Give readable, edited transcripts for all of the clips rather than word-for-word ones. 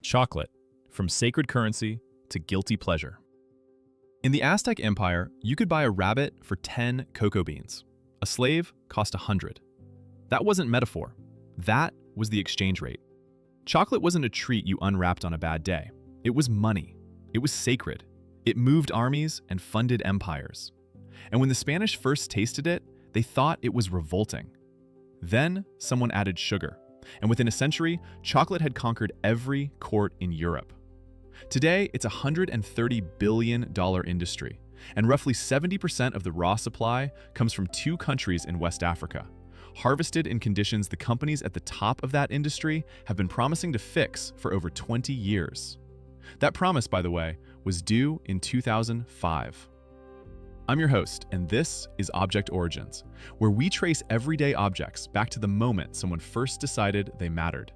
Chocolate, from sacred currency to guilty pleasure. In the Aztec Empire, you could buy a rabbit for 10 cocoa beans. A slave cost 100. That wasn't metaphor. That was the exchange rate. Chocolate wasn't a treat you unwrapped on a bad day. It was money. It was sacred. It moved armies and funded empires. And when the Spanish first tasted it, they thought it was revolting. Then someone added sugar, and within a century, chocolate had conquered every court in Europe. Today, it's a $130 billion industry, and roughly 70% of the raw supply comes from 2 countries in West Africa, harvested in conditions the companies at the top of that industry have been promising to fix for over 20 years. That promise, by the way, was due in 2005. I'm your host, and this is Object Origins, where we trace everyday objects back to the moment someone first decided they mattered.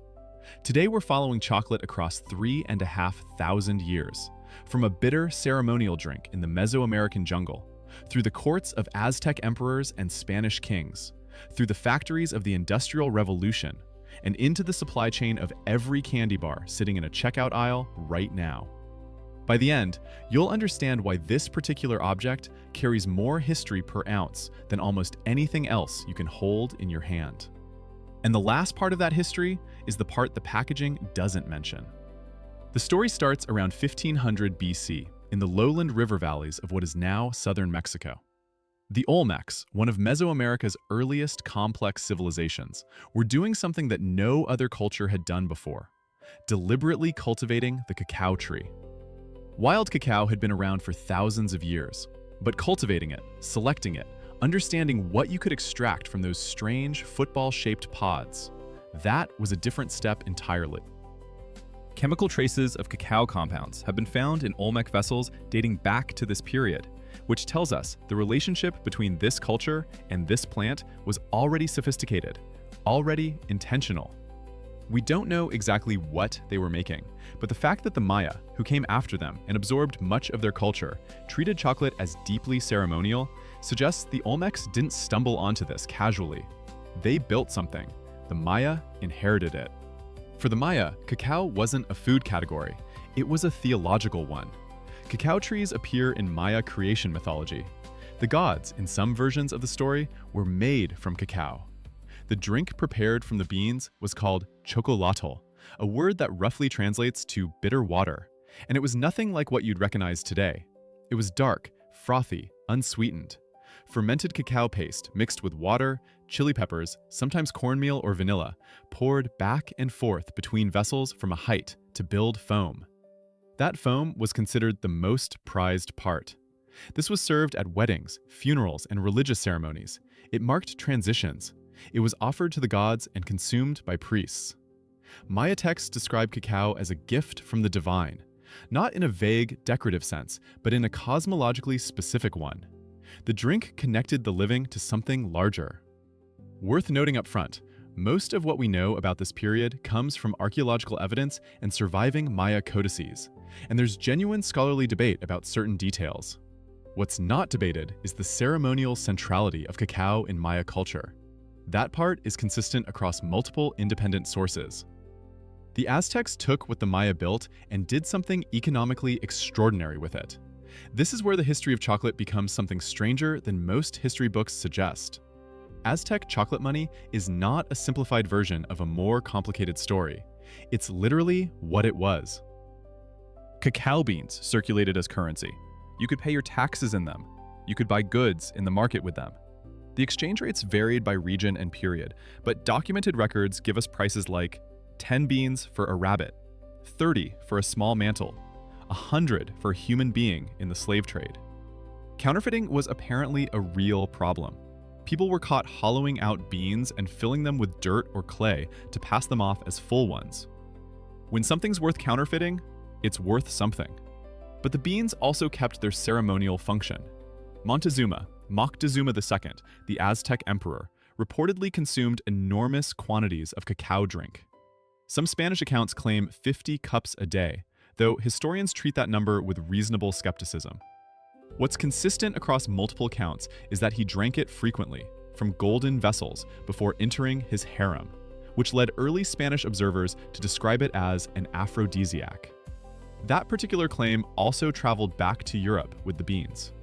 Today we're following chocolate across 3,500 years, from a bitter ceremonial drink in the Mesoamerican jungle, through the courts of Aztec emperors and Spanish kings, through the factories of the Industrial Revolution, and into the supply chain of every candy bar sitting in a checkout aisle right now. By the end, you'll understand why this particular object carries more history per ounce than almost anything else you can hold in your hand. And the last part of that history is the part the packaging doesn't mention. The story starts around 1500 BC in the lowland river valleys of what is now southern Mexico. The Olmecs, one of Mesoamerica's earliest complex civilizations, were doing something that no other culture had done before: deliberately cultivating the cacao tree. Wild cacao had been around for thousands of years, but cultivating it, selecting it, understanding what you could extract from those strange football-shaped pods, that was a different step entirely. Chemical traces of cacao compounds have been found in Olmec vessels dating back to this period, which tells us the relationship between this culture and this plant was already sophisticated, already intentional. We don't know exactly what they were making, but the fact that the Maya, who came after them and absorbed much of their culture, treated chocolate as deeply ceremonial, suggests the Olmecs didn't stumble onto this casually. They built something. The Maya inherited it. For the Maya, cacao wasn't a food category. It was a theological one. Cacao trees appear in Maya creation mythology. The gods, in some versions of the story, were made from cacao. The drink prepared from the beans was called chocolatl, a word that roughly translates to bitter water, and it was nothing like what you'd recognize today. It was dark, frothy, unsweetened. Fermented cacao paste mixed with water, chili peppers, sometimes cornmeal or vanilla, poured back and forth between vessels from a height to build foam. That foam was considered the most prized part. This was served at weddings, funerals, and religious ceremonies. It marked transitions. It was offered to the gods and consumed by priests. Maya texts describe cacao as a gift from the divine, not in a vague, decorative sense, but in a cosmologically specific one. The drink connected the living to something larger. Worth noting up front, most of what we know about this period comes from archaeological evidence and surviving Maya codices, and there's genuine scholarly debate about certain details. What's not debated is the ceremonial centrality of cacao in Maya culture. That part is consistent across multiple independent sources. The Aztecs took what the Maya built and did something economically extraordinary with it. This is where the history of chocolate becomes something stranger than most history books suggest. Aztec chocolate money is not a simplified version of a more complicated story. It's literally what it was. Cacao beans circulated as currency. You could pay your taxes in them. You could buy goods in the market with them. The exchange rates varied by region and period, but documented records give us prices like 10 beans for a rabbit, 30 for a small mantle, 100 for a human being in the slave trade. Counterfeiting was apparently a real problem. People were caught hollowing out beans and filling them with dirt or clay to pass them off as full ones. When something's worth counterfeiting, it's worth something. But the beans also kept their ceremonial function. Moctezuma II, the Aztec emperor, reportedly consumed enormous quantities of cacao drink. Some Spanish accounts claim 50 cups a day, though historians treat that number with reasonable skepticism. What's consistent across multiple accounts is that he drank it frequently, from golden vessels, before entering his harem, which led early Spanish observers to describe it as an aphrodisiac. That particular claim also traveled back to Europe with the beans.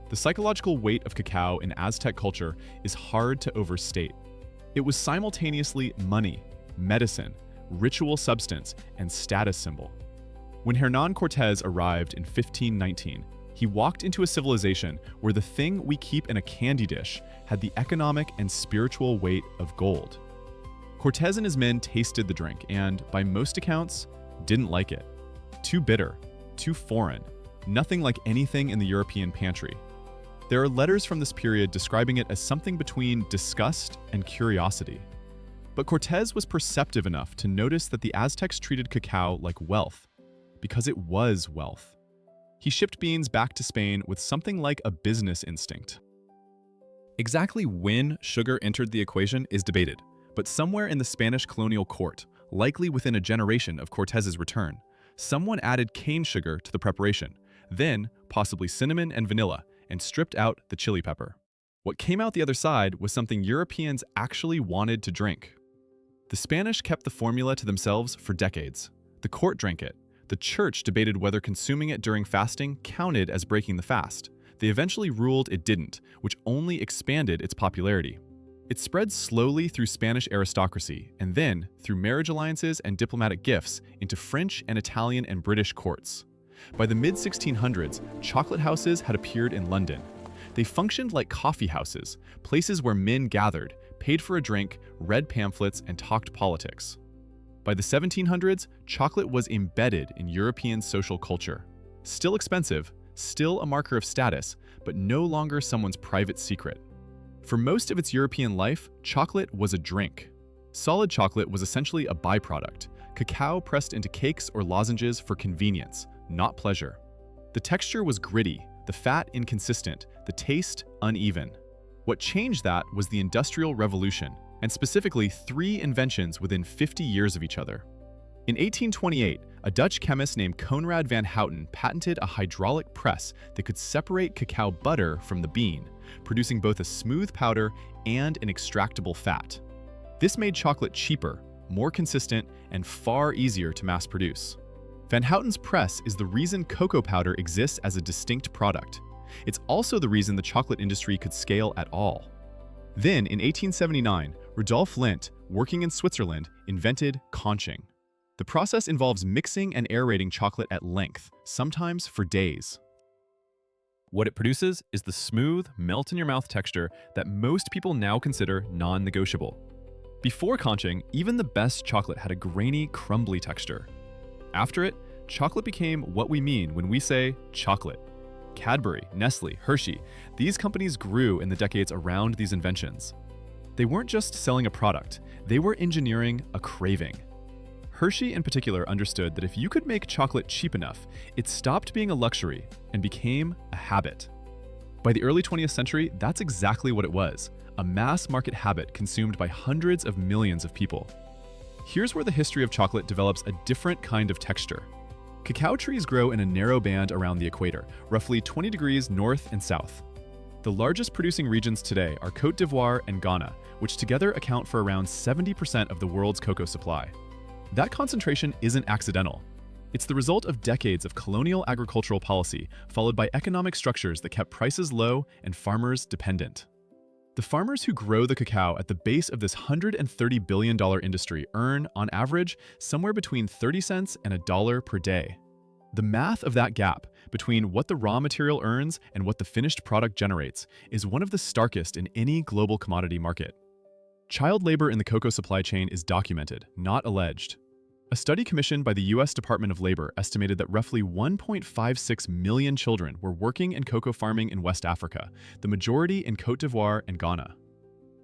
The psychological weight of cacao in Aztec culture is hard to overstate. It was simultaneously money, medicine, ritual substance, and status symbol. When Hernán Cortés arrived in 1519, he walked into a civilization where the thing we keep in a candy dish had the economic and spiritual weight of gold. Cortés and his men tasted the drink and, by most accounts, didn't like it. Too bitter, too foreign, nothing like anything in the European pantry. There are letters from this period describing it as something between disgust and curiosity. But Cortés was perceptive enough to notice that the Aztecs treated cacao like wealth, because it was wealth. He shipped beans back to Spain with something like a business instinct. Exactly when sugar entered the equation is debated, but somewhere in the Spanish colonial court, likely within a generation of Cortés's return, someone added cane sugar to the preparation, then possibly cinnamon and vanilla, and stripped out the chili pepper. What came out the other side was something Europeans actually wanted to drink. The Spanish kept the formula to themselves for decades. The court drank it. The church debated whether consuming it during fasting counted as breaking the fast. They eventually ruled it didn't, which only expanded its popularity. It spread slowly through Spanish aristocracy, and then, through marriage alliances and diplomatic gifts, into French and Italian and British courts. By the mid-1600s, chocolate houses had appeared in London. They functioned like coffee houses, places where men gathered, paid for a drink, read pamphlets, and talked politics. By the 1700s, chocolate was embedded in European social culture. Still expensive, still a marker of status, but no longer someone's private secret. For most of its European life, chocolate was a drink. Solid chocolate was essentially a byproduct, cacao pressed into cakes or lozenges for convenience, not pleasure. The texture was gritty, the fat inconsistent, the taste uneven. What changed that was the Industrial Revolution, and specifically 3 inventions within 50 years of each other. In 1828, a Dutch chemist named Conrad van Houten patented a hydraulic press that could separate cacao butter from the bean, producing both a smooth powder and an extractable fat. This made chocolate cheaper, more consistent, and far easier to mass produce. Van Houten's press is the reason cocoa powder exists as a distinct product. It's also the reason the chocolate industry could scale at all. Then, in 1879, Rudolf Lindt, working in Switzerland, invented conching. The process involves mixing and aerating chocolate at length, sometimes for days. What it produces is the smooth, melt-in-your-mouth texture that most people now consider non-negotiable. Before conching, even the best chocolate had a grainy, crumbly texture. After it, chocolate became what we mean when we say chocolate. Cadbury, Nestle, Hershey, these companies grew in the decades around these inventions. They weren't just selling a product, they were engineering a craving. Hershey in particular understood that if you could make chocolate cheap enough, it stopped being a luxury and became a habit. By the early 20th century, that's exactly what it was, a mass market habit consumed by hundreds of millions of people. Here's where the history of chocolate develops a different kind of texture. Cacao trees grow in a narrow band around the equator, roughly 20 degrees north and south. The largest producing regions today are Côte d'Ivoire and Ghana, which together account for around 70% of the world's cocoa supply. That concentration isn't accidental. It's the result of decades of colonial agricultural policy, followed by economic structures that kept prices low and farmers dependent. The farmers who grow the cacao at the base of this $130 billion industry earn, on average, somewhere between 30 cents and $1 per day. The math of that gap between what the raw material earns and what the finished product generates is one of the starkest in any global commodity market. Child labor in the cocoa supply chain is documented, not alleged. A study commissioned by the U.S. Department of Labor estimated that roughly 1.56 million children were working in cocoa farming in West Africa, the majority in Côte d'Ivoire and Ghana.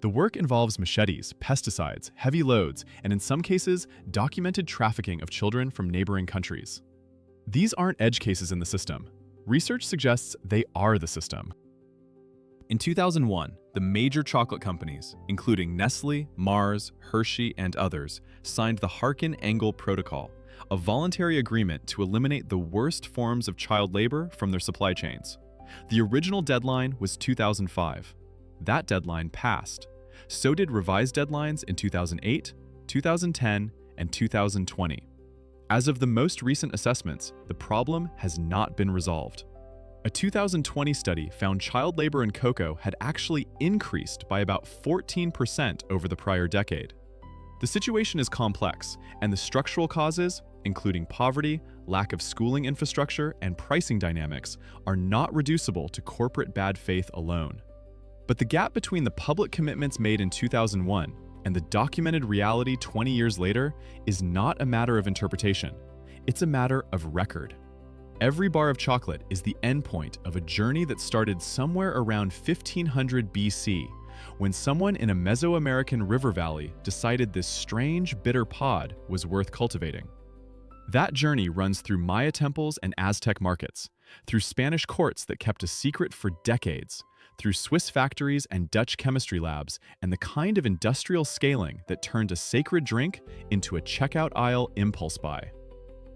The work involves machetes, pesticides, heavy loads, and in some cases, documented trafficking of children from neighboring countries. These aren't edge cases in the system. Research suggests they are the system. In 2001, the major chocolate companies, including Nestle, Mars, Hershey, and others, signed the Harkin-Engel Protocol, a voluntary agreement to eliminate the worst forms of child labor from their supply chains. The original deadline was 2005. That deadline passed. So did revised deadlines in 2008, 2010, and 2020. As of the most recent assessments, the problem has not been resolved. A 2020 study found child labor in cocoa had actually increased by about 14% over the prior decade. The situation is complex, and the structural causes, including poverty, lack of schooling infrastructure, and pricing dynamics, are not reducible to corporate bad faith alone. But the gap between the public commitments made in 2001 and the documented reality 20 years later is not a matter of interpretation. It's a matter of record. Every bar of chocolate is the endpoint of a journey that started somewhere around 1500 BC, when someone in a Mesoamerican river valley decided this strange, bitter pod was worth cultivating. That journey runs through Maya temples and Aztec markets, through Spanish courts that kept a secret for decades, through Swiss factories and Dutch chemistry labs, and the kind of industrial scaling that turned a sacred drink into a checkout aisle impulse buy.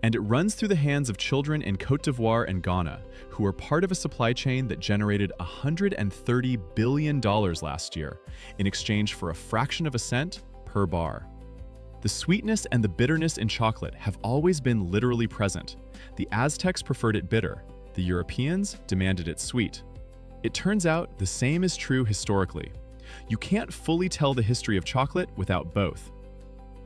And it runs through the hands of children in Côte d'Ivoire and Ghana, who are part of a supply chain that generated $130 billion last year in exchange for a fraction of a cent per bar. The sweetness and the bitterness in chocolate have always been literally present. The Aztecs preferred it bitter. The Europeans demanded it sweet. It turns out the same is true historically. You can't fully tell the history of chocolate without both.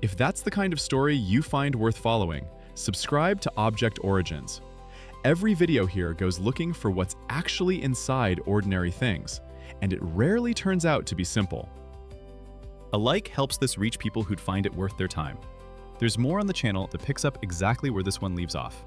If that's the kind of story you find worth following, subscribe to Object Origins. Every video here goes looking for what's actually inside ordinary things, and it rarely turns out to be simple. A like helps this reach people who'd find it worth their time. There's more on the channel that picks up exactly where this one leaves off.